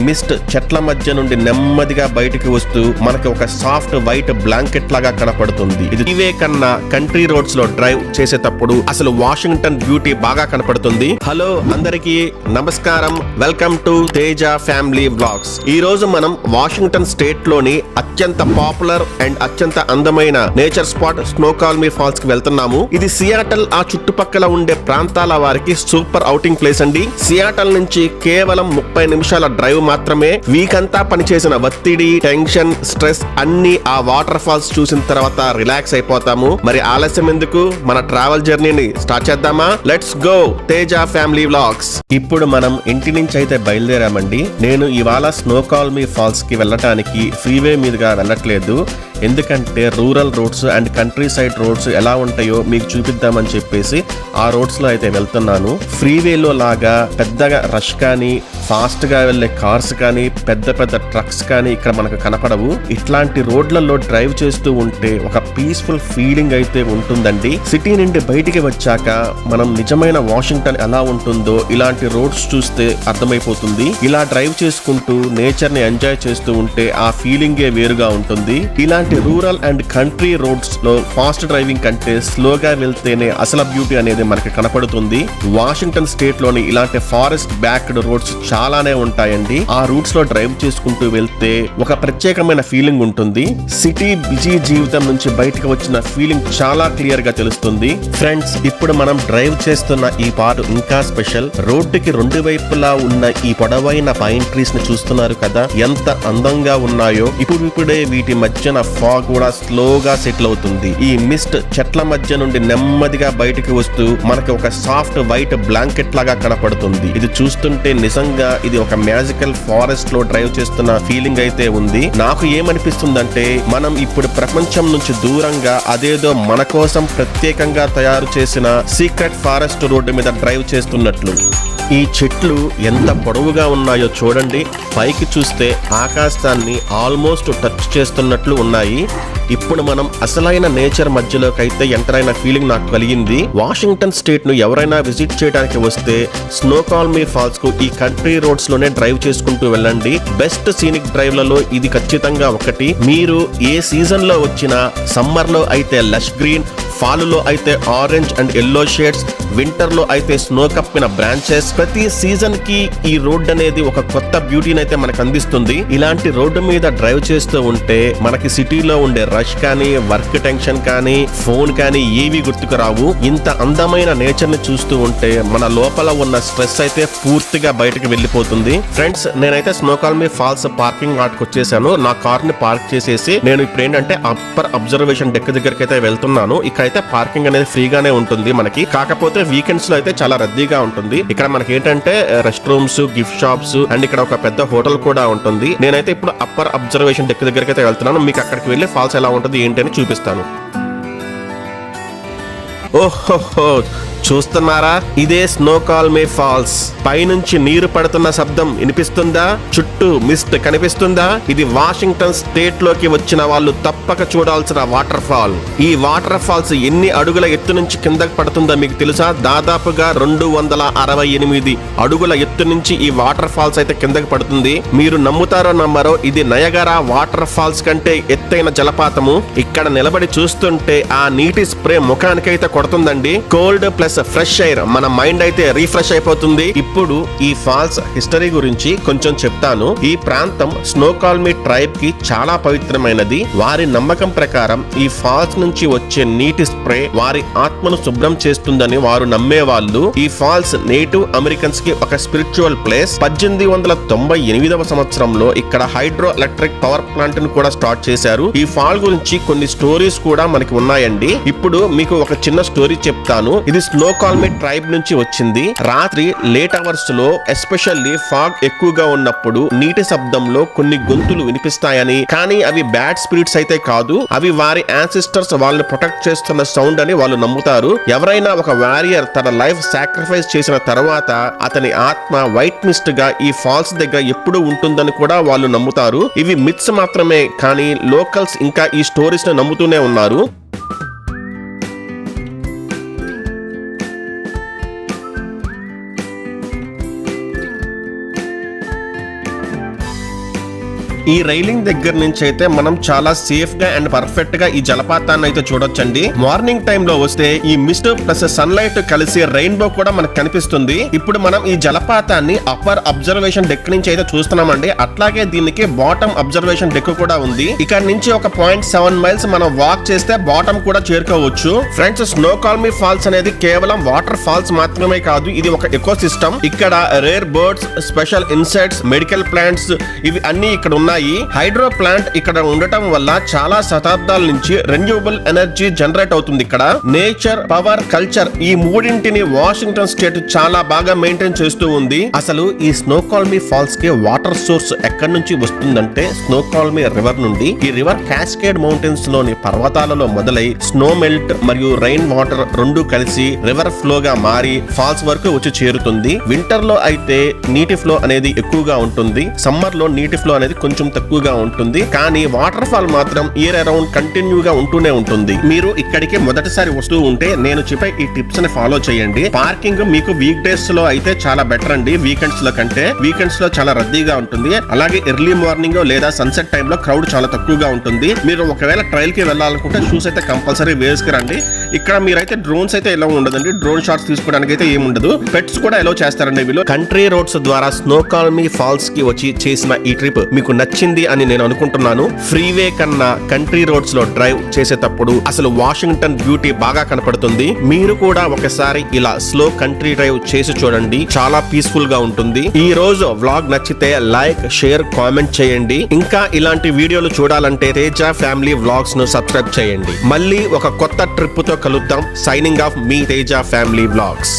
Mist చెట్ల మధ్య నుండి నెమ్మదిగా బయటికి వస్తూ మనకి ఒక సాఫ్ట్ వైట్ బ్లాంకెట్ లాగా కనపడుతుంది. ఇది ఇవే కన్నా కంట్రీ రోడ్స్ లో డ్రైవ్ చేసేటప్పుడు అసలు వాషింగ్టన్ బ్యూటీ బాగా కనపడుతుంది. హలో అందరికీ నమస్కారం, welcome to Teja family vlogs. ఈ రోజు మనం వాషింగ్టన్ స్టేట్ లోని అత్యంత పాపులర్ అండ్ అత్యంత అందమైన నేచర్ స్పాట్ స్నోకాల్మీ ఫాల్స్ కి వెళ్తున్నాము. ఇది సియాటల్ ఆ చుట్టుపక్కల ఉండే ప్రాంతాల వారికి సూపర్ అవుటింగ్ ప్లేస్ అండి. సియాటల్ నుంచి కేవలం 30 నిమిషాల డ్రైవ్ మాత్రమే. వీక్ అంతా పనిచేసిన ఒత్తిడి, టెన్షన్, స్ట్రెస్ అన్ని ఆ వాటర్ ఫాల్స్ చూసిన తర్వాత రిలాక్స్ అయిపోతాము. మరి ఆలస్యం ఎందుకు, మన ట్రావెల్ జర్నీని స్టార్ట్ చేద్దామా? Let's go Teja family vlogs. ఇప్పుడు మనం ఇంటి నుంచి అయితే బయలుదేరామండి. నేను ఇవాళ స్నోకాల్మీ ఫాల్స్ కి వెళ్ళటానికి ఫ్రీవే మీదుగా వెళ్ళట్లేదు. ఎందుకంటే rural roads and country side roads ఎలా ఉంటాయో మీకు చూపిద్దామని చెప్పేసి ఆ రోడ్స్ లో అయితే వెళ్తున్నాను. ఫ్రీవేలో లాగా పెద్దగా రష్ కానీ, ఫాస్ట్ గా వెళ్లే కార్స్ కానీ, పెద్ద పెద్ద ట్రక్స్ కానీ ఇక్కడ మనకు కనపడవు. ఇట్లాంటి రోడ్లలో డ్రైవ్ చేస్తూ ఉంటే ఒక పీస్ఫుల్ ఫీలింగ్ అయితే ఉంటుందండి. సిటీ నుండి బయటికి వచ్చాక మనం నిజమైన వాషింగ్టన్ ఎలా ఉంటుందో ఇలాంటి రోడ్స్ చూస్తే అర్థమైపోతుంది. ఇలా డ్రైవ్ చేసుకుంటూ నేచర్ ని ఎంజాయ్ చేస్తూ ఉంటే ఆ ఫీలింగే వేరుగా ఉంటుంది. ఇలాంటి రూరల్ అండ్ కంట్రీ రోడ్స్ లో ఫాస్ట్ డ్రైవింగ్ కంటే స్లోగా వెళ్తేనే అసలు బ్యూటీ అనేది మనకి కనపడుతుంది. వాషింగ్టన్ స్టేట్ లోని ఇలాంటి ఫారెస్ట్ బ్యాక్డ్ రోడ్స్ చాలానే ఉంటాయండి. ఆ రూట్స్ లో డ్రైవ్ చేసుకుంటూ వెళ్తే ఒక ప్రత్యేకమైన ఫీలింగ్ ఉంటుంది. సిటీ బిజీ జీవితం నుంచి బయటకు వచ్చిన ఫీలింగ్ చాలా క్లియర్ గా తెలుస్తుంది. ఫ్రెండ్స్, ఇప్పుడు మనం డ్రైవ్ చేస్తున్న ఈ పార్ట్ ఇంకా స్పెషల్. రోడ్డుకి రెండు వైపులా ఉన్న ఈ పొడవైన పైన్ ట్రీస్ ని చూస్తున్నారు కదా, ఎంత అందంగా ఉన్నాయో. ఇప్పుడిప్పుడే వీటి మధ్యన ఫాగ్ కూడా స్లోగా సెటిల్ అవుతుంది. ఈ మిస్ట్ చెట్ల మధ్య నుండి నెమ్మదిగా బయటికి వస్తూ మనకి ఒక సాఫ్ట్ వైట్ బ్లాంకెట్ లాగా కనపడుతుంది. ఇది చూస్తుంటే నిజంగా ఇది ఒక మ్యాజికల్ ఫారెస్ట్ లో డ్రైవ్ చేస్తున్న ఫీలింగ్ అయితే ఉంది. నాకు ఏమనిపిస్తుందంటే మనం ఇప్పుడు ప్రపంచం నుంచి దూరంగా అదేదో మన కోసం ప్రత్యేకంగా తయారు చేసిన సీక్రెట్ ఫారెస్ట్ రోడ్డు మీద డ్రైవ్ చేస్తున్నట్లు. ఈ చెట్లు ఎంత పొడవుగా ఉన్నాయో చూడండి. పైకి చూస్తే ఆకాశాన్ని ఆల్మోస్ట్ టచ్ చేస్తున్నట్లు ఉన్నాయి. ఇప్పుడు మనం అసలైన నేచర్ మధ్యలోకి అయితే ఎంటర్ అయిన ఫీలింగ్ నాకు కలిగింది. వాషింగ్టన్ స్టేట్ ను ఎవరైనా విజిట్ చేయడానికి వస్తే స్నోకాల్మీ ఫాల్స్ కు ఈ కంట్రీ రోడ్స్ లోనే డ్రైవ్ చేసుకుంటూ వెళ్ళండి. బెస్ట్ సీనిక్ డ్రైవ్ లలో ఇది ఖచ్చితంగా ఒకటి. మీరు ఏ సీజన్ లో వచ్చినా, సమ్మర్ లో అయితే లష్ గ్రీన్, ఫాల్ లో అయితే orange and yellow shades, winter లో అయితే స్నో కప్పిన బ్రాంచెస్. ప్రతి సీజన్ కి ఈ రోడ్ అనేది ఒక కొత్త బ్యూటీని అయితే మనకు అందిస్తుంది. ఇలాంటి రోడ్డు మీద డ్రైవ్ చేస్తూ ఉంటే మనకి సిటీలో ఉండే రష్ కానీ, వర్క్ టెన్షన్ కానీ, ఫోన్ కానీ ఏవి గుర్తుకు రావు. ఇంత అందమైన నేచర్ ని చూస్తూ ఉంటే మన లోపల ఉన్న స్ట్రెస్ అయితే పూర్తిగా బయటకు వెళ్ళిపోతుంది. ఫ్రెండ్స్, నేనైతే స్నోకాల్మీ ఫాల్స్ పార్కింగ్ లాట్ కి వచ్చేసాను. నా కార్ ని పార్క్ చేసేసి నేను ఇప్పుడు ఏంటంటే అప్పర్ అబ్జర్వేషన్ డెక్ దగ్గరికి అయితే వెళ్తున్నాను. ఇక్కడైతే పార్కింగ్ అనేది ఫ్రీగానే ఉంటుంది మనకి. కాకపోతే వీకెండ్స్ లో అయితే చాలా రద్దీగా ఉంటుంది. ఇక్కడ మనకి ఏంటంటే rest rooms, gift shops and ఇక్కడ ఒక పెద్ద హోటల్ కూడా ఉంటుంది. నేనైతే ఇప్పుడు అప్పర్ అబ్జర్వేషన్ డెక్ దగ్గరికి అయితే వెళ్తున్నాను. మీకు అక్కడికి వెళ్ళి ఫాల్స్ ఎలా ఉంటుంది ఏంటి అని చూపిస్తాను. ఓహో, చూస్తున్నారా? ఇదే స్నోకాల్మీ ఫాల్స్. పైనుంచి నీరు పడుతున్న శబ్దం వినిపిస్తుందా? చుట్టూ మిస్ట్ కనిపిస్తుందా? ఇది వాషింగ్టన్ స్టేట్ లోకి వచ్చిన వాళ్ళు తప్పక చూడాల్సిన వాటర్ ఫాల్. ఈ వాటర్ ఫాల్స్ ఎన్ని అడుగుల ఎత్తు నుంచి కిందకి పడుతుందో మీకు తెలుసా? దాదాపుగా 268 అడుగుల ఎత్తు నుంచి ఈ వాటర్ ఫాల్స్ అయితే కిందకి పడుతుంది. మీరు నమ్ముతారో నమ్మరో, ఇది నయగరా వాటర్ ఫాల్స్ కంటే ఎత్తైన జలపాతము. ఇక్కడ నిలబడి చూస్తుంటే ఆ నీటి స్ప్రే ముఖానికైతే కొడుతుందండి. కోల్డ్ ప్లస్ ఫ్రెష్ ఎయిర్, మన మైండ్ అయితే రీఫ్రెష్ అయిపోతుంది. ఇప్పుడు ఈ ఫాల్స్ హిస్టరీ గురించి కొంచెం చెప్తాను. ఈ ప్రాంతం స్నోకాల్మీ ట్రైబ్ కి చాలా పవిత్రమైనది. వారి నమ్మకం ప్రకారం ఈ ఫాల్స్ నుంచి వచ్చే నీటి స్ప్రే వారి ఆత్మను శుభ్రం చేస్తుందని వారు నమ్మేవాళ్ళు. ఈ ఫాల్స్ నేటివ్ అమెరికన్స్ కి ఒక స్పిరిచువల్ ప్లేస్. 1898వ సంవత్సరంలో ఇక్కడ హైడ్రో ఎలక్ట్రిక్ పవర్ ప్లాంట్ ను కూడా స్టార్ట్ చేశారు. ఈ ఫాల్ గురించి కొన్ని స్టోరీస్ కూడా మనకి ఉన్నాయండి. ఇప్పుడు మీకు ఒక చిన్న స్టోరీ చెప్తాను. ఇది స్నోకాల్మీ ట్రైబ్ నుంచి వచ్చింది. రాత్రి లేట్ అవర్స్ లో ఎస్పెషల్లీ ఫాగ్ ఎక్కువగా ఉన్నప్పుడు నీటి శబ్దంలో కొన్ని గొంతులు వినిపిస్తాయని, కానీ అవి బ్యాడ్ స్పిరిట్స్ అయితే కాదు, అవి వారి యాన్సిస్టర్స్ వాళ్ళని ప్రొటెక్ట్ చేస్తున్న సౌండ్ అని వాళ్ళు నమ్ముతారు. ఎవరైనా ఒక వారియర్ తన లైఫ్ సాక్రిఫైస్ చేసిన తర్వాత అతని ఆత్మ వైట్ మిస్ట్ గా ఈ ఫాల్స్ దగ్గర ఎప్పుడూ ఉంటుందని కూడా వాళ్ళు నమ్ముతారు. ఇవి మిత్స్ మాత్రమే, కానీ లోకల్స్ ఇంకా ఈ స్టోరీస్ ని నమ్ముతూనే ఉన్నారు. ఈ రైలింగ్ దగ్గర నుంచి అయితే మనం చాలా సేఫ్ గా అండ్ పర్ఫెక్ట్ గా ఈ జలపాతాన్ని అయితే చూడొచ్చండి. మార్నింగ్ టైం లో వస్తే ఈ మిస్ట్ ప్లస్ సన్లైట్ కలిసి రెయిన్బో కూడా మనకు కనిపిస్తుంది. ఇప్పుడు మనం ఈ జలపాతాన్ని అప్పర్ అబ్జర్వేషన్ డెక్ నుంచి అయితే చూస్తున్నామండి. అట్లాగే దీనికి బాటమ్ అబ్జర్వేషన్ డెక్ కూడా ఉంది. ఇక్కడ నుంచి ఒక 0.7 మైల్స్ మనం వాక్ చేస్తే బాటమ్ కూడా చేరుకోవచ్చు. ఫ్రెండ్స్, స్నోకాల్మీ ఫాల్స్ అనేది కేవలం వాటర్ ఫాల్స్ మాత్రమే కాదు, ఇది ఒక ఎకో సిస్టమ్. ఇక్కడ rare birds, special insects, medical plants ఇవి అన్ని ఇక్కడ ఉన్నాయి. హైడ్రో ప్లాంట్ ఇక్కడ ఉండటం వల్ల చాలా శతాబ్దాల నుంచి రెన్యూవబుల్ ఎనర్జీ జనరేట్ అవుతుంది. ఇక్కడ నేచర్, పవర్, కల్చర్ ఈ మూడింటిని వాషింగ్టన్ స్టేట్ చాలా బాగా మెయింటైన్ చేస్తూ ఉంది. అసలు ఈ స్నోకాల్మీ ఫాల్స్ కి వాటర్ సోర్స్ ఎక్కడి నుంచి వస్తుందంటే స్నోకాల్మీ రివర్ నుండి. ఈ రివర్ క్యాస్కేడ్ మౌంటైన్స్ లోని పర్వతాలలో మొదలై స్నో మెల్ట్ మరియు రైన్ వాటర్ రెండు కలిసి రివర్ ఫ్లో గా మారి ఫాల్స్ వరకు వచ్చి చేరుతుంది. వింటర్ లో అయితే నీటి ఫ్లో అనేది ఎక్కువగా ఉంటుంది, సమ్మర్ లో నీటి ఫ్లో అనేది కొంచెం తక్కువగా ఉంటుంది. కానీ వాటర్ ఫాల్ మాత్రం ఇయర్ అరౌండ్ కంటిన్యూగా ఉంటూనే ఉంటుంది. మీరు ఇక్కడికి మొదటిసారి వస్తూ ఉంటే నేను చెప్పే ఈ టిప్స్ ని ఫాలో చేయండి. పార్కింగ్ మీకు వీక్ డేస్ లో అయితే చాలా బెటర్ అండి, వీకెండ్స్ లో కంటే. వీకెండ్స్ లో చాలా రద్దీగా ఉంటుంది. అలాగే ఎర్లీ మార్నింగ్ లేదా సన్సెట్ టైమ్ లో క్రౌడ్ చాలా తక్కువగా ఉంటుంది. మీరు ఒకవేళ ట్రైల్ కి వెళ్ళాలనుకుంటే షూస్ అయితే కంపల్సరీ వేసుకురండి. ఇక్కడ మీరైతే డ్రోన్స్ అయితే ఎలా ఉండదండి, డ్రోన్ షాట్స్ తీసుకోవడానికి అయితే ఏముండదు. పెట్స్ కూడా ఎలా చేస్తారండి వీళ్ళు. కంట్రీ రోడ్స్ ద్వారా స్నోకాల్మీ ఫాల్స్ కి వచ్చి చేసిన ఈ ట్రిప్ మీకు నచ్చింది అని నేను అనుకుంటున్నాను. ఫ్రీవే కన్నా కంట్రీ రోడ్స్ లో డ్రైవ్ చేసేటప్పుడు అసలు వాషింగ్టన్ బ్యూటీ బాగా కనపడుతుంది. మీరు కూడా ఒకసారి ఇలా స్లో కంట్రీ డ్రైవ్ చేసి చూడండి, చాలా పీస్ఫుల్ గా ఉంటుంది. ఈ రోజు వ్లాగ్ నచ్చితే లైక్, షేర్, కామెంట్ చేయండి. ఇంకా ఇలాంటి వీడియోలు చూడాలంటే తేజ ఫ్యామిలీ వ్లాగ్స్ ను సబ్స్క్రైబ్ చేయండి. మళ్ళీ ఒక కొత్త ట్రిప్ తో కలుద్దాం. సైనింగ్ ఆఫ్ మీ తేజ ఫ్యామిలీ వ్లాగ్స్.